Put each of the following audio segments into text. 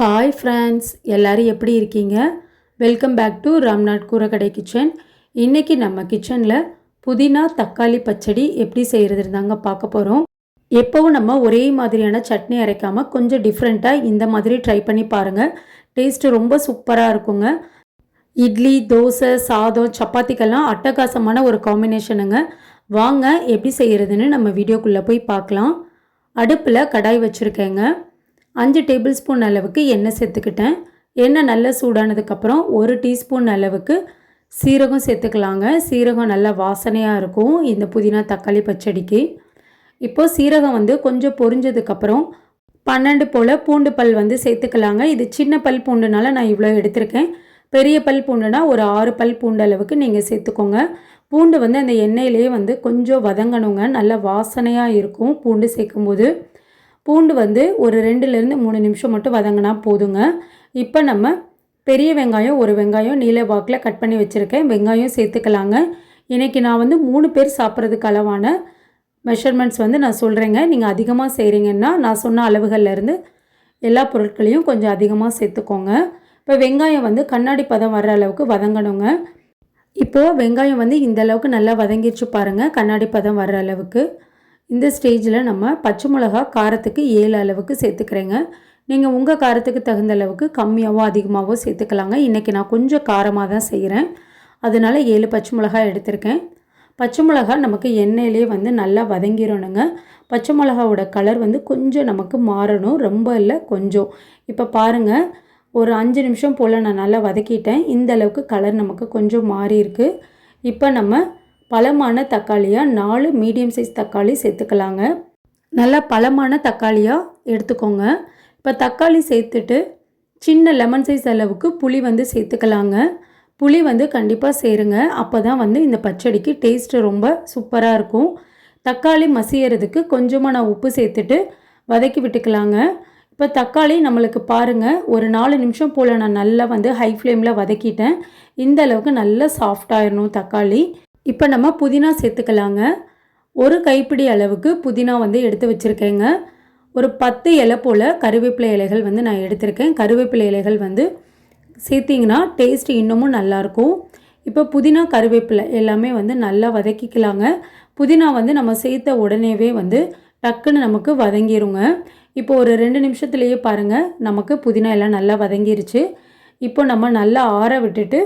Hi friends, எல்லோரும் எப்படி இருக்கீங்க? Welcome back to Ramnath Koorakadai kitchen. இன்றைக்கி நம்ம கிச்சனில் புதினா தக்காளி பச்சடி எப்படி செய்கிறது தாங்க பார்க்க போகிறோம். எப்போவும் நம்ம ஒரே மாதிரியான சட்னி அரைக்காமல் கொஞ்சம் டிஃப்ரெண்ட்டாக இந்த மாதிரி ட்ரை பண்ணி பாருங்கள். டேஸ்ட்டு ரொம்ப சூப்பராக இருக்குங்க. இட்லி, தோசை, சாதம், சப்பாத்திக்கெல்லாம் அட்டகாசமான ஒரு காம்பினேஷனுங்க. வாங்க எப்படி செய்கிறதுன்னு நம்ம வீடியோக்குள்ளே போய் பார்க்கலாம். அடுப்பில் கடாய் வச்சுருக்கேங்க. 5 டேபிள் ஸ்பூன் அளவுக்கு எண்ணெய் சேர்த்துக்கிட்டேன். எண்ணெய் நல்லா சூடானதுக்கப்புறம் 1 டீஸ்பூன் அளவுக்கு சீரகம் சேர்த்துக்கலாங்க. சீரகம் நல்லா வாசனையாக இருக்கும் இந்த புதினா தக்காளி பச்சடிக்கு. இப்போது சீரகம் கொஞ்சம் பொரிஞ்சதுக்கப்புறம் 12 போல் பூண்டு பல் சேர்த்துக்கலாங்க. இது சின்ன பல் பூண்டுனால நான் இவ்வளோ எடுத்திருக்கேன். பெரிய பல் பூண்டுனா ஒரு 6 பல் பூண்டு அளவுக்கு நீங்கள் சேர்த்துக்கோங்க. பூண்டு அந்த எண்ணெயிலே கொஞ்சம் வதங்கணுங்க. நல்லா வாசனையாக இருக்கும் பூண்டு சேர்க்கும்போது. பூண்டு ஒரு 2லேருந்து 3 நிமிஷம் மட்டும் வதங்கினா போதுங்க. இப்போ நம்ம பெரிய வெங்காயம், ஒரு வெங்காயம் நீல வாக்கில் கட் பண்ணி வச்சுருக்கேன். வெங்காயம் சேர்த்துக்கலாங்க. இன்றைக்கி நான் 3 பேர் சாப்பிட்றதுக்கு அளவான மெஷர்மெண்ட்ஸ் நான் சொல்கிறேங்க. நீங்கள் அதிகமாக செய்கிறீங்கன்னா நான் சொன்ன அளவுகள்லேருந்து எல்லா பொருட்களையும் கொஞ்சம் அதிகமாக சேர்த்துக்கோங்க. இப்போ வெங்காயம் கண்ணாடி பதம் வர்ற அளவுக்கு வதங்கணுங்க. இப்போது வெங்காயம் இந்த அளவுக்கு நல்லா வதங்கிடுச்சு பாருங்கள், கண்ணாடி பதம் வர்ற அளவுக்கு. இந்த ஸ்டேஜில் நம்ம பச்சை மிளகா காரத்துக்கு 7 அளவுக்கு சேர்த்துக்கிறேங்க. நீங்கள் உங்கள் காரத்துக்கு தகுந்த அளவுக்கு கம்மியாகவோ அதிகமாகவோ சேர்த்துக்கலாங்க. இன்றைக்கி நான் கொஞ்சம் காரமாக தான் செய்கிறேன், அதனால் 7 பச்சை மிளகாய் எடுத்திருக்கேன். பச்சை மிளகா நமக்கு எண்ணெயிலே நல்லா வதங்கிடணுங்க. பச்சை மிளகாவோட கலர் கொஞ்சம் நமக்கு மாறணும், ரொம்ப இல்லை கொஞ்சம். இப்போ பாருங்கள், ஒரு 5 நிமிஷம் போல் நான் நல்லா வதக்கிட்டேன். இந்த அளவுக்கு கலர் நமக்கு கொஞ்சம் மாறி இருக்குது. இப்போ நம்ம பழமான தக்காளியாக 4 மீடியம் சைஸ் தக்காளி சேர்த்துக்கலாங்க. நல்லா பழமான தக்காளியாக எடுத்துக்கோங்க. இப்போ தக்காளி சேர்த்துட்டு சின்ன லெமன் சைஸ் அளவுக்கு புளி சேர்த்துக்கலாங்க. புளி கண்டிப்பாக சேருங்க. அப்போ தான் இந்த பச்சடிக்கு டேஸ்ட்டு ரொம்ப சூப்பராக இருக்கும். தக்காளி மசியறதுக்கு கொஞ்சமாக நான் உப்பு சேர்த்துட்டு வதக்கி விட்டுக்கலாங்க. இப்போ தக்காளி நம்மளுக்கு பாருங்கள், ஒரு 4 நிமிஷம் போல் நான் நல்லா ஹை ஃப்ளேமில் வதக்கிட்டேன். இந்த அளவுக்கு நல்லா சாஃப்டாகிடணும் தக்காளி. இப்போ நம்ம புதினா சேர்த்துக்கலாங்க. ஒரு கைப்பிடி அளவுக்கு புதினா எடுத்து வச்சுருக்கேங்க. ஒரு 10 இலை போல் கருவேப்பிலை இலைகள் நான் எடுத்திருக்கேன். கருவேப்பிலை இலைகள் சேர்த்திங்கன்னா டேஸ்ட்டு இன்னமும் நல்லாயிருக்கும். இப்போ புதினா கருவேப்பிலை எல்லாமே நல்லா வதக்கிக்கலாங்க. புதினா நம்ம சேர்த்த உடனேவே டக்குன்னு நமக்கு வதங்கிருங்க. இப்போ ஒரு 2 நிமிஷத்துலேயே பாருங்கள், நமக்கு புதினா எல்லாம் நல்லா வதங்கிருச்சு. இப்போ நம்ம நல்லா ஆற விட்டுட்டு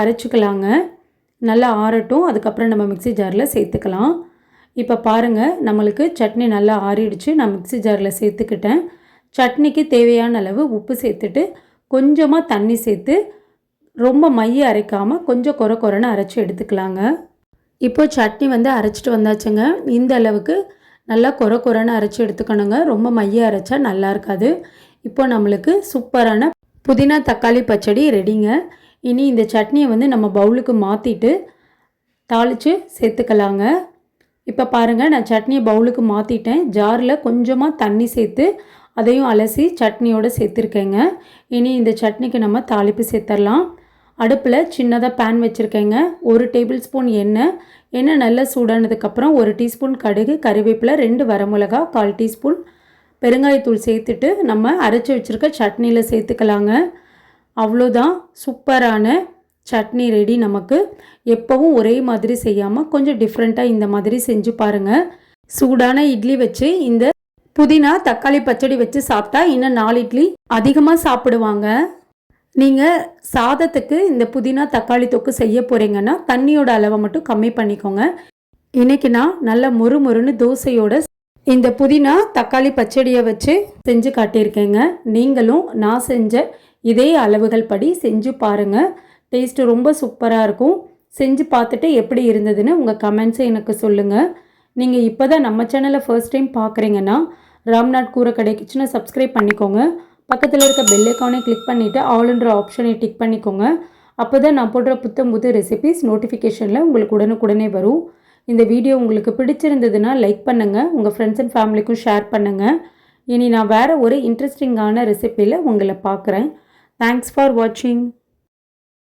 அரைச்சிக்கலாங்க. நல்லா ஆறட்டும், அதுக்கப்புறம் நம்ம மிக்ஸி ஜாரில் சேர்த்துக்கலாம். இப்போ பாருங்கள், நம்மளுக்கு சட்னி நல்லா ஆறிடுச்சு. நான் மிக்ஸி ஜாரில் சேர்த்துக்கிட்டேன். சட்னிக்கு தேவையான அளவு உப்பு சேர்த்துட்டு கொஞ்சமாக தண்ணி சேர்த்து ரொம்ப மைய அரைக்காமல் கொஞ்சம் கொரன்னு அரைச்சி எடுத்துக்கலாங்க. இப்போது சட்னி அரைச்சிட்டு வந்தாச்சுங்க. இந்த அளவுக்கு நல்லா கொரன்னு அரைச்சி எடுத்துக்கணுங்க. ரொம்ப மைய அரைச்சா நல்லா இருக்காது. இப்போ நம்மளுக்கு சூப்பரான புதினா தக்காளி பச்சடி ரெடிங்க. இனி இந்த சட்னியை நம்ம பவுலுக்கு மாற்றிட்டு தாளித்து சேர்த்துக்கலாங்க. இப்போ பாருங்கள், நான் சட்னியை பவுலுக்கு மாற்றிட்டேன். ஜாரில் கொஞ்சமாக தண்ணி சேர்த்து அதையும் அலசி சட்னியோடு சேர்த்துருக்கேங்க. இனி இந்த சட்னிக்கு நம்ம தாளிப்பு சேர்த்துடலாம். அடுப்பில் சின்னதாக பேன் வச்சுருக்கேங்க. 1 டேபிள் ஸ்பூன் எண்ணெய் நல்லா சூடானதுக்கப்புறம் 1 டீஸ்பூன் கடுகு, கருவேப்பிலை, 2 வரமிளகா, 1/4 டீஸ்பூன் பெருங்காயத்தூள் சேர்த்துட்டு நம்ம அரைச்சி வச்சுருக்க சட்னியில் சேர்த்துக்கலாங்க. அவ்வளோதான், சூப்பரான சட்னி ரெடி நமக்கு. எப்போவும் ஒரே மாதிரி செய்யாமல் கொஞ்சம் டிஃப்ரெண்ட்டாக இந்த மாதிரி செஞ்சு பாருங்கள். சூடான இட்லி வச்சு இந்த புதினா தக்காளி பச்சடி வச்சு சாப்பிட்டா இன்னும் 4 இட்லி அதிகமாக சாப்பிடுவாங்க. நீங்கள் சாதத்துக்கு இந்த புதினா தக்காளி தொக்கு செய்ய போகிறீங்கன்னா தண்ணியோட அளவை மட்டும் கம்மி பண்ணிக்கோங்க. இன்றைக்கி நான் நல்லா மொறுன்னு தோசையோட இந்த புதினா தக்காளி பச்சடியை வச்சு செஞ்சு காட்டியிருக்கேங்க. நீங்களும் நான் செஞ்ச இதே அளவுகள் படி செஞ்சு பாருங்கள். டேஸ்ட்டு ரொம்ப சூப்பராக இருக்கும். செஞ்சு பார்த்துட்டு எப்படி இருந்ததுன்னு உங்கள் கமெண்ட்ஸை எனக்கு சொல்லுங்கள். நீங்கள் இப்போ தான் நம்ம சேனலை ஃபர்ஸ்ட் டைம் பார்க்குறீங்கன்னா ராம்நாத் கூரக்கடை கிச்சனை சப்ஸ்கிரைப் பண்ணிக்கோங்க. பக்கத்தில் இருக்க பெல் ஐக்கானை கிளிக் பண்ணிவிட்டு ஆல்ன்ற ஆப்ஷனை டிக் பண்ணிக்கோங்க. அப்போ தான் நான் போடுற புது ரெசிபிஸ் நோட்டிஃபிகேஷனில் உங்களுக்கு உடனுக்குடனே வரும். இந்த வீடியோ உங்களுக்கு பிடிச்சிருந்ததுன்னா லைக் பண்ணுங்கள், உங்கள் ஃப்ரெண்ட்ஸ் அண்ட் ஃபேமிலிக்கும் ஷேர் பண்ணுங்கள். இனி நான் வேறு ஒரு இன்ட்ரெஸ்டிங்கான ரெசிபியில் உங்களை பார்க்குறேன். Thanks for watching.